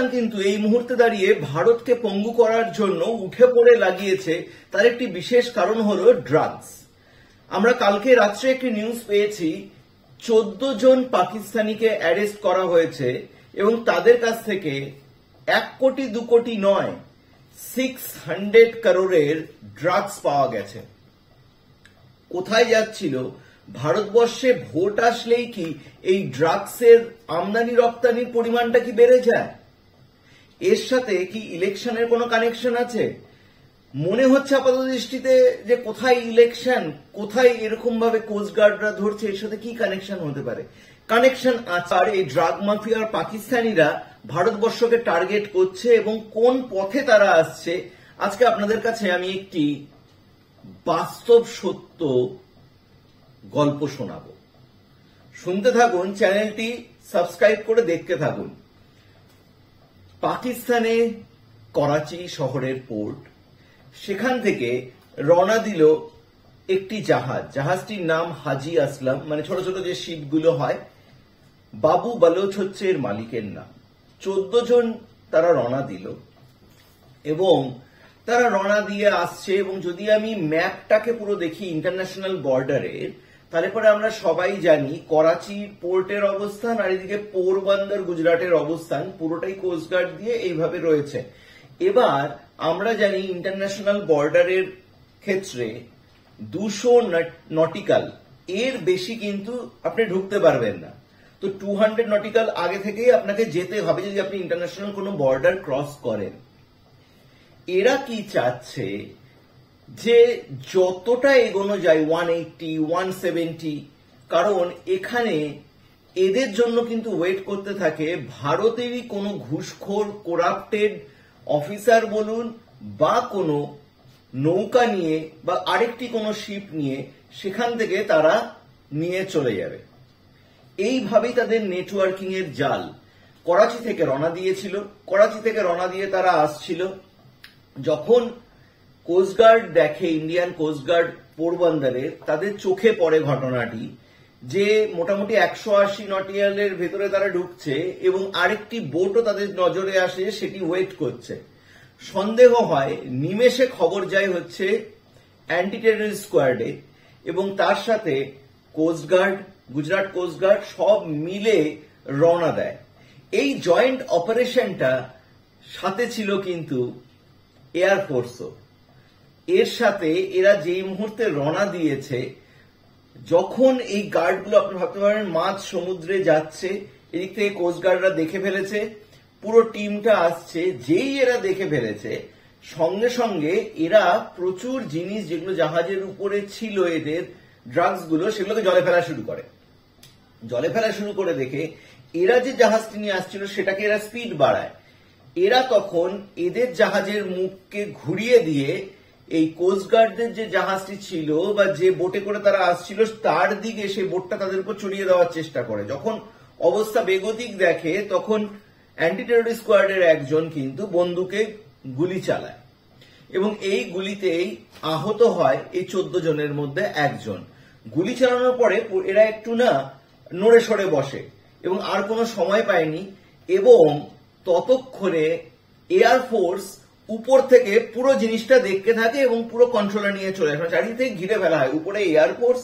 পাকিস্তান কিন্তু এই মুহূর্তে দাঁড়িয়ে ভারতকে পঙ্গু করার জন্য উঠে পড়ে লাগিয়েছে। তার একটি বিশেষ কারণ হলো ড্রাগস। আমরা কালকে রাত্রে একটি নিউজ পেয়েছি, 14 জন পাকিস্তানিকে অ্যারেস্ট করা হয়েছে এবং তাদের কাছ থেকে 1 কোটি 2 কোটি নয়, 600 করোড়ের ড্রাগস পাওয়া গেছে। কোথায় যাচ্ছিল? ভারতবর্ষে ভোট আসলেই কি এই ড্রাগসের আমদানি রপ্তানির পরিমাণটা কি বেড়ে যায়? এর সাথে কি ইলেকশনের কোনো কানেকশন আছে? মনে হচ্ছে আপাতত দৃষ্টিতে যে কোথায় ইলেকশন, কোথায় এরকম ভাবে কোস্টগার্ডরা ধরছে, এর সাথে কি কানেকশন হতে পারে? কানেকশন আছে। আর এই ড্রাগ মাফিয়ার পাকিস্তানিরা ভারতবর্ষকে টার্গেট করছে এবং কোন পথে তারা আসছে, আজকে আপনাদের কাছে আমি একটি বাস্তব সত্য গল্প শোনাবো। শুনতে থাকুন, চ্যানেলটি সাবস্ক্রাইব করে দেখতে থাকুন। পাকিস্তানে করাচি শহরের পোর্ট, সেখান থেকে রওনা দিল একটি জাহাজটির নাম হাজি আসলাম, মানে ছোট ছোট যে শিপগুলো হয়, বাবু বালোচ হচ্ছে এর মালিকের নাম। 14 জন তারা রওনা দিল এবং তারা রওনা দিয়ে আসছে। এবং যদি আমি ম্যাপটাকে পুরো দেখি ইন্টারন্যাশনাল বর্ডারের, তাহলে পরে আমরা সবাই জানি করাচি পোর্টের অবস্থান আর এদিকে পোরবন্দর গুজরাটের অবস্থান পুরোটাই কোস্টগার্ড দিয়ে এইভাবে রয়েছে। এবার আমরা জানি ইন্টারন্যাশনাল বর্ডারের ক্ষেত্রে 200 নটিক্যাল এর বেশি কিন্তু আপনি ঢুকতে পারবেন না। তো 200 নটিক্যাল আগে থেকেই আপনাকে যেতে হবে যদি আপনি ইন্টারন্যাশনাল কোনো বর্ডার ক্রস করেন। এরা কি চাচ্ছে যে যতটা এগোনো যায় 180, 170, কারণ এখানে এদের জন্য কিন্তু ওয়েট করতে থাকে ভারতেরই কোনো ঘুষখোর করাপ্টেড অফিসার বলুন বা কোনো নৌকা নিয়ে বা আরেকটি কোনো শিপ নিয়ে সেখান থেকে তারা নিয়ে চলে যাবে। এইভাবেই তাদের নেটওয়ার্কিং এর জাল। করাচি থেকে রওনা দিয়েছিল, করাচি থেকে রওনা দিয়ে তারা আসছিল। যখন কোস্টগার্ড দেখে, ইন্ডিয়ান কোস্টগার্ড পোরবন্দরে, তাদের চোখে পড়ে ঘটনাটি যে মোটামুটি 180 নটিক্যালের ভেতরে তারা ঢুকছে এবং আরেকটি বোটও তাদের নজরে আসে, সেটি ওয়েট করছে। সন্দেহ হয়, নিমেষে খবর যায় হচ্ছে অ্যান্টি টেররিস্ট স্কোয়াডে এবং তার সাথে কোস্টগার্ড, গুজরাট কোস্টগার্ড সব মিলে রওনা দেয়। এই জয়েন্ট অপারেশনটা সাথে ছিল কিন্তু এয়ারফোর্সও। এর সাথে এরা যেই মুহূর্তে রওনা দিয়েছে, যখন এই গার্ডগুলো, আপনি ভাবতে পারেন মাঝ সমুদ্রে যাচ্ছে, এদিক থেকে কোস্টগার্ডরা দেখে ফেলেছে, পুরো টিমটা আসছে, যেই এরা দেখে ফেলেছে সঙ্গে সঙ্গে এরা প্রচুর জিনিস যেগুলো জাহাজের উপরে ছিল, এদের ড্রাগস গুলো, সেগুলোকে জলে ফেলা শুরু করে। জলে ফেলা শুরু করে দেখে এরা যে জাহাজটি নিয়ে আসছিল সেটাকে এরা স্পিড বাড়ায়। এরা তখন এদের জাহাজের মুখকে ঘুরিয়ে দিয়ে এই কোস্টগার্ডদের যে জাহাজটি ছিল বা যে বোটে করে তারা আসছিল তার দিকে সেই বোটটা তাদের উপর চড়িয়ে দেওয়ার চেষ্টা করে। যখন অবস্থা বেগতিক দেখে তখন অ্যান্টি টেররিস্ট স্কোয়াডের একজন কিন্তু বন্দুকে গুলি চালায় এবং এই গুলিতেই আহত হয় এই 14 জনের মধ্যে একজন। গুলি চালানোর পরে এরা একটু না নড়ে সরে বসে এবং আর কোনো সময় পায়নি এবং ততক্ষণে এয়ারফোর্স উপর থেকে পুরো জিনিসটা দেখতে থাকে এবং পুরো কন্ট্রোলে নিয়ে চলে আসে, চারিদিক থেকে ঘিরে ফেলা হয়। উপরে এয়ারফোর্স,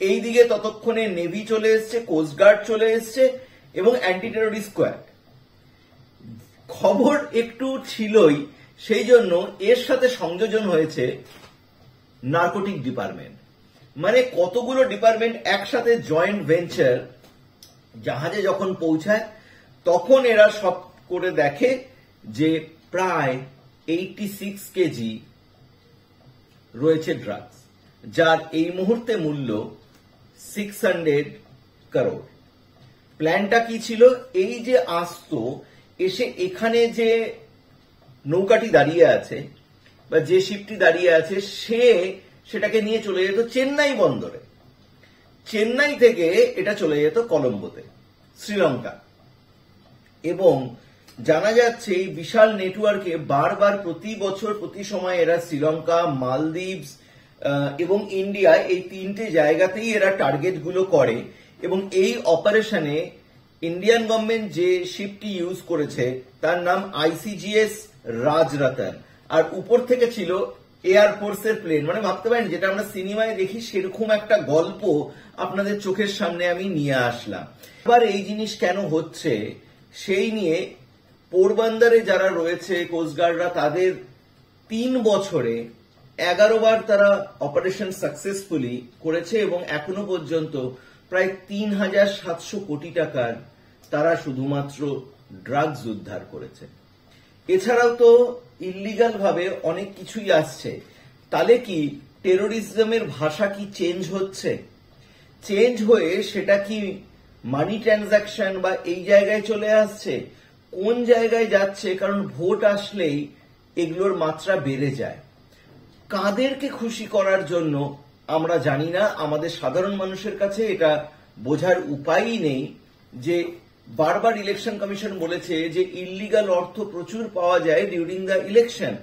এইদিকে ততক্ষণে নেভি চলে এসছে, কোস্টগার্ড চলে এসছে এবং অ্যান্টি টেররিস্ট স্কোয়াড। খবর একটু ছিলই, সেই জন্য এর সাথে সংযোজন হয়েছে নার্কোটিক ডিপার্টমেন্ট। মানে কতগুলো ডিপার্টমেন্ট একসাথে জয়েন্ট ভেঞ্চার। জাহাজে যখন পৌঁছায় তখন এরা সব করে দেখে যে প্রায় 86 কেজি রয়েছে ড্রাগস, যার এই মুহূর্তে মূল্য 600 করোড়। প্ল্যানটা কি ছিল? এই যে আসতো, এসে এখানে যে নৌকাটি দাঁড়িয়ে আছে বা যে শিপটি দাঁড়িয়ে আছে, সেটাকে নিয়ে চলে যেত চেন্নাই বন্দরে। চেন্নাই থেকে এটা চলে যেত কলম্বোতে, শ্রীলঙ্কা। এবং জানা যাচ্ছে এই বিশাল নেটওয়ার্কে বারবার প্রতি বছর প্রতি সময় এরা শ্রীলঙ্কা, মালদ্বীপস এবং ইন্ডিয়া, এই 3টে জায়গাতেই এরা টার্গেট গুলো করে এবং এই অপারেশনে ইন্ডিয়ান গভর্নমেন্ট যে শিপটি ইউজ করেছে তার নাম আইসিজিএস রাজরতন, আর উপর থেকে ছিল এয়ারফোর্সের প্লেন। মানে ভাবতে পারেন যেটা আমরা সিনেমায় দেখি সেরকম একটা গল্প আপনাদের চোখের সামনে আমি নিয়ে আসলাম। এবার এই জিনিস কেন হচ্ছে সেই নিয়ে পোরবন্দরে যারা রয়েছে কোস্টগার্ডরা, তাদের 3 বছরে 11 বার তারা অপারেশন সাকসেসফুলি করেছে এবং এখনো পর্যন্ত প্রায় 3,700 কোটি টাকার তারা শুধুমাত্র ড্রাগস উদ্ধার করেছে। এছাড়াও তো ইলিগাল ভাবে অনেক কিছুই আসছে। তাহলে কি টেরোরিজমের ভাষা কি চেঞ্জ হচ্ছে? চেঞ্জ হয়ে সেটা কি মানি ট্রানজাকশন বা এই জায়গায় চলে আসছে? কোন জায়গায় যাচ্ছে? কারণ ভোট আসলেই এগুলোর মাত্রা বেড়ে যায়। কাদেরকে খুশি করার জন্য আমরা জানি না। আমাদের সাধারণ মানুষের কাছে এটা বোঝার উপায়ই নেই যে বারবার ইলেকশন কমিশন বলেছে যে ইলিগাল অর্থ প্রচুর পাওয়া যায় ডিউরিং দ্য ইলেকশন।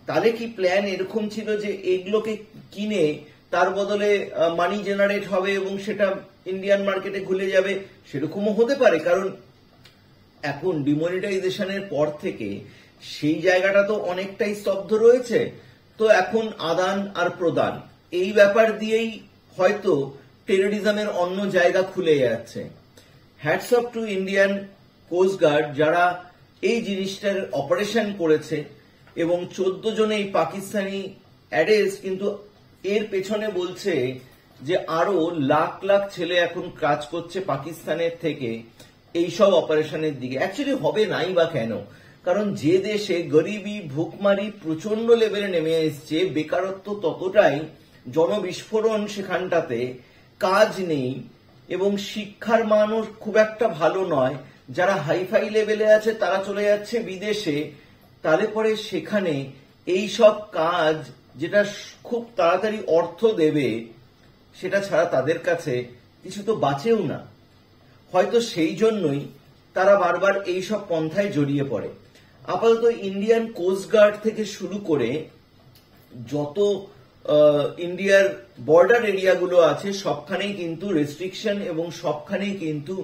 তাহলে কি প্ল্যান এরকম ছিল যে এগুলোকে কিনে তার বদলে মানি জেনারেট হবে এবং সেটা ইন্ডিয়ান মার্কেটে ঘুরে যাবে? সেরকমও হতে পারে, কারণ এখন ডিমনিটাইজেশনের পর থেকে সেই জায়গাটা তো অনেকটাই স্তব্ধ রয়েছে। তো এখন আদান আর প্রদান এই ব্যাপার দিয়েই হয়তো টেরোরিজমের অন্য জায়গা খুলে যাচ্ছে। Hats off to Indian coast guard যারা এই জিনিসটার অপারেশন করেছে এবং 14 জন এই পাকিস্তানি অ্যারেস্ট, কিন্তু এর পেছনে বলছে যে আরো লাখ লাখ ছেলে এখন কাজ করছে পাকিস্তানের থেকে এইসব অপারেশনের দিকে। অ্যাকচুয়ালি হবে নাই বা কেন? কারণ যে দেশে গরিবি ভুকমারি প্রচন্ড লেভেলে নেমে এসছে, বেকারত্ব ততটাই, জনবিস্ফোরণ সেখানটাতে, কাজ নেই এবং শিক্ষার মানও খুব একটা ভালো নয়, যারা হাইফাই লেভেলে আছে তারা চলে যাচ্ছে বিদেশে। তাহলে পরে সেখানে এই সব কাজ যেটা খুব তাড়াতাড়ি অর্থ দেবে সেটা ছাড়া তাদের কাছে কিছু তো বাঁচেও না। হয়তো সেই জন্যই তারা বারবার এই সব পন্থায় জড়িয়ে পড়ে। আপাতত ইন্ডিয়ান কোস্টগার্ড থেকে শুরু করে যত ইন্ডিয়ার বর্ডার এরিয়াগুলো আছে সবখানেই কিন্তু রেস্ট্রিকশন এবং সবখানেই কিন্তু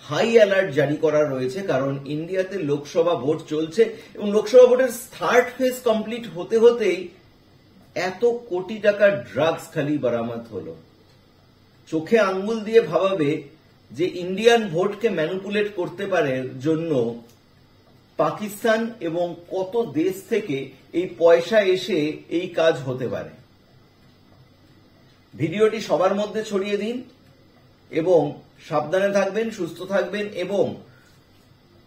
হাই অ্যালার্ট জারি করা রয়েছে। কারণ ইন্ডিয়াতে লোকসভা ভোট চলছে এবং লোকসভা ভোটের থার্ড ফেজ কমপ্লিট হতে হতেই এত কোটি টাকার ড্রাগস খালি বরামদ হলো। চোখে আঙ্গুল দিয়ে ভাবাবে যে ইন্ডিয়ান ভোটকে ম্যানিপুলেট করতে পারে জন্য পাকিস্তান এবং কত দেশ থেকে এই পয়সা এসে এই কাজ হতে পারে। ভিডিওটি সবার মধ্যে ছড়িয়ে দিন এবং সাবধানে থাকবেন, সুস্থ থাকবেন এবং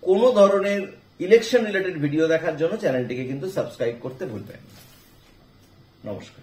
কোনো ধরনের ইলেকশন রিলেটেড ভিডিও দেখার জন্য চ্যানেলটিকে কিন্তু সাবস্ক্রাইব করতে ভুলবেন না। নমস্কার।